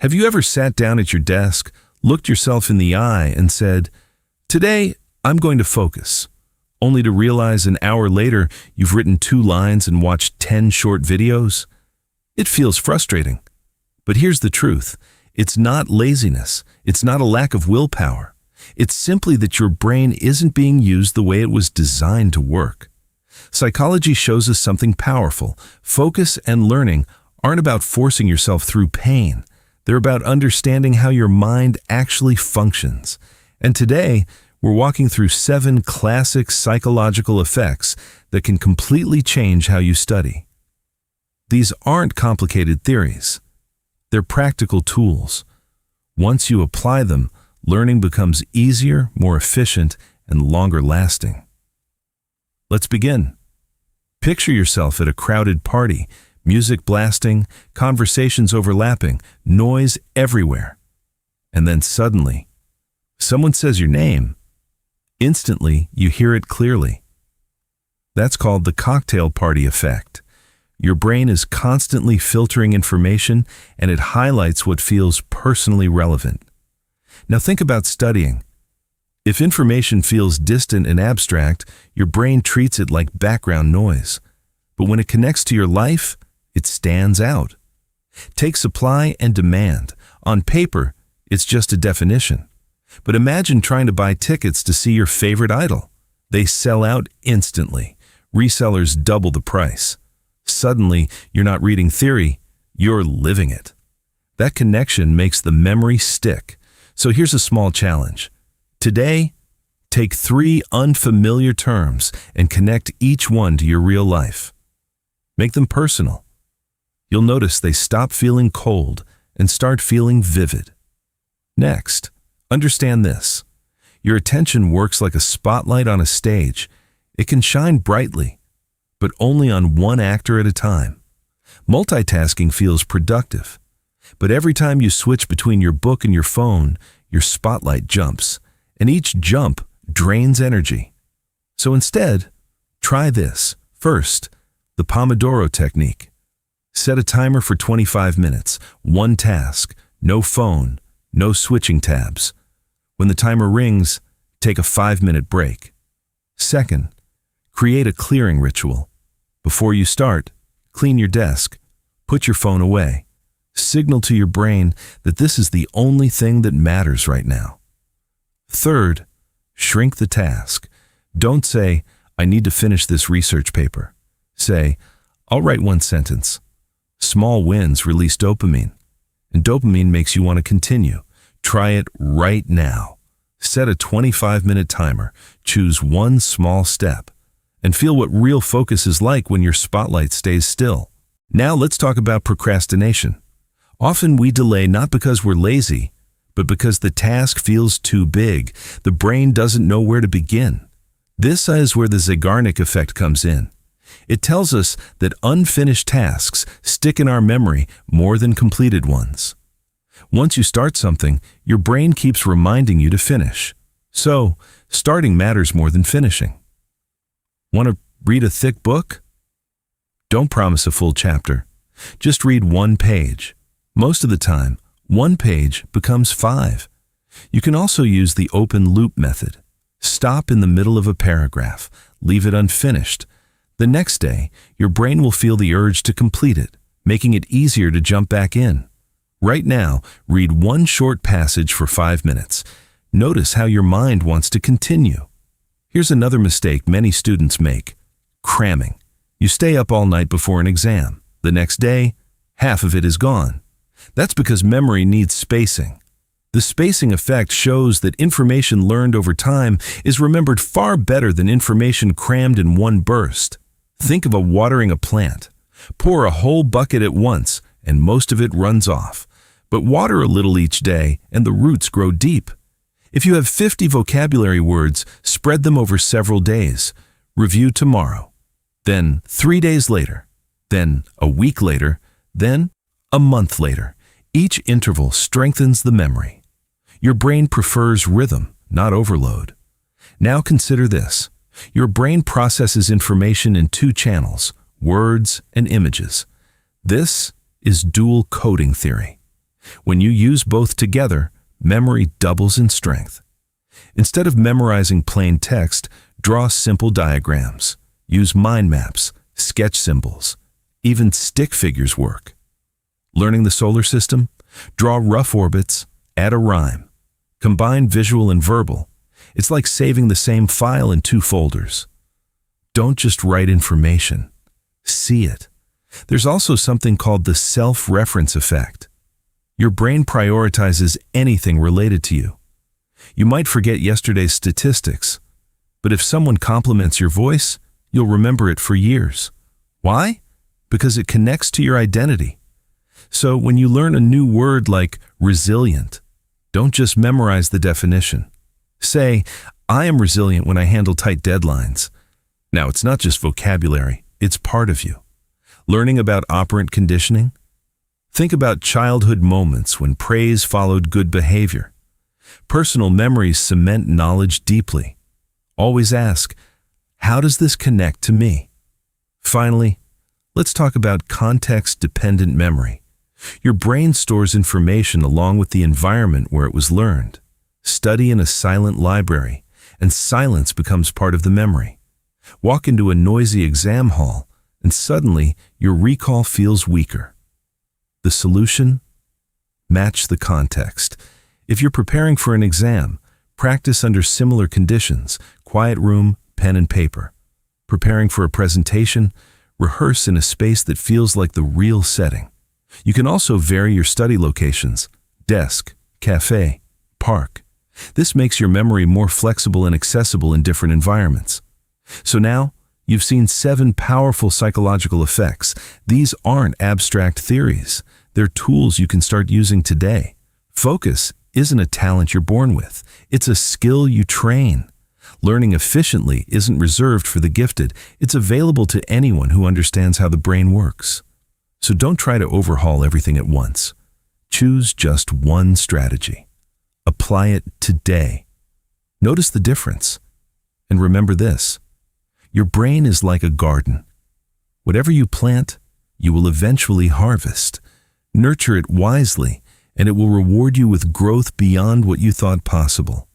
Have you ever sat down at your desk, looked yourself in the eye, and said, "Today, I'm going to focus," only to realize an hour later you've written 2 lines and watched 10 short videos? It feels frustrating. But here's the truth. It's not laziness. It's not a lack of willpower. It's simply that your brain isn't being used the way it was designed to work. Psychology shows us something powerful. Focus and learning aren't about forcing yourself through pain. They're about understanding how your mind actually functions. And today, we're walking through 7 classic psychological effects that can completely change how you study. These aren't complicated theories. They're practical tools. Once you apply them, learning becomes easier, more efficient, and longer lasting. Let's begin. Picture yourself at a crowded party, music blasting, conversations overlapping, noise everywhere. And then suddenly, someone says your name. Instantly, you hear it clearly. That's called the cocktail party effect. Your brain is constantly filtering information, and it highlights what feels personally relevant. Now think about studying. If information feels distant and abstract, your brain treats it like background noise. But when it connects to your life, it stands out. Take supply and demand. On paper, it's just a definition. But imagine trying to buy tickets to see your favorite idol. They sell out instantly. Resellers double the price. Suddenly, you're not reading theory, you're living it. That connection makes the memory stick. So here's a small challenge. Today, take 3 unfamiliar terms and connect each one to your real life. Make them personal. You'll notice they stop feeling cold and start feeling vivid. Next, understand this. Your attention works like a spotlight on a stage. It can shine brightly, but only on one actor at a time. Multitasking feels productive, but every time you switch between your book and your phone, your spotlight jumps, and each jump drains energy. So instead, try this. First, the Pomodoro technique. Set a timer for 25 minutes, one task, no phone, no switching tabs. When the timer rings, take a 5-minute break. Second, create a clearing ritual. Before you start, clean your desk, put your phone away. Signal to your brain that this is the only thing that matters right now. Third, shrink the task. Don't say, "I need to finish this research paper." Say, "I'll write 1 sentence." Small wins release dopamine, and dopamine makes you want to continue. Try it right now. Set a 25-minute timer, choose one small step, and feel what real focus is like when your spotlight stays still. Now let's talk about procrastination. Often we delay not because we're lazy, but because the task feels too big. The brain doesn't know where to begin. This is where the Zeigarnik Effect comes in. It tells us that unfinished tasks stick in our memory more than completed ones. Once you start something, your brain keeps reminding you to finish. So, starting matters more than finishing. Want to read a thick book? Don't promise a full chapter. Just read 1 page. Most of the time, 1 page becomes 5. You can also use the open loop method. Stop in the middle of a paragraph. Leave it unfinished. The next day, your brain will feel the urge to complete it, making it easier to jump back in. Right now, read 1 short passage for 5 minutes. Notice how your mind wants to continue. Here's another mistake many students make: cramming. You stay up all night before an exam. The next day, half of it is gone. That's because memory needs spacing. The spacing effect shows that information learned over time is remembered far better than information crammed in one burst. Think of watering a plant. Pour a whole bucket at once, and most of it runs off. But water a little each day, and the roots grow deep. If you have 50 vocabulary words, spread them over several days. Review tomorrow. Then 3 days later. Then a week later. Then a month later. Each interval strengthens the memory. Your brain prefers rhythm, not overload. Now consider this. Your brain processes information in 2 channels, words and images. This is dual coding theory. When you use both together, memory doubles in strength. Instead of memorizing plain text, draw simple diagrams. Use mind maps, sketch symbols. Even stick figures work. Learning the solar system? Draw rough orbits, add a rhyme. Combine visual and verbal. It's like saving the same file in 2 folders. Don't just write information. See it. There's also something called the self-reference effect. Your brain prioritizes anything related to you. You might forget yesterday's statistics, but if someone compliments your voice, you'll remember it for years. Why? Because it connects to your identity. So when you learn a new word like resilient, don't just memorize the definition. Say, I am resilient when I handle tight deadlines. Now, it's not just vocabulary, it's part of you. Learning about operant conditioning? Think about childhood moments when praise followed good behavior. Personal memories cement knowledge deeply. Always ask, how does this connect to me? Finally, let's talk about context-dependent memory. Your brain stores information along with the environment where it was learned. Study in a silent library, and silence becomes part of the memory. Walk into a noisy exam hall, and suddenly your recall feels weaker. The solution? Match the context. If you're preparing for an exam, practice under similar conditions, quiet room, pen and paper. Preparing for a presentation, rehearse in a space that feels like the real setting. You can also vary your study locations, desk, cafe, park. This makes your memory more flexible and accessible in different environments. So now, you've seen 7 powerful psychological effects. These aren't abstract theories. They're tools you can start using today. Focus isn't a talent you're born with. It's a skill you train. Learning efficiently isn't reserved for the gifted. It's available to anyone who understands how the brain works. So don't try to overhaul everything at once. Choose just one strategy. Apply it today. Notice the difference. And remember this. Your brain is like a garden. Whatever you plant, you will eventually harvest. Nurture it wisely, and it will reward you with growth beyond what you thought possible.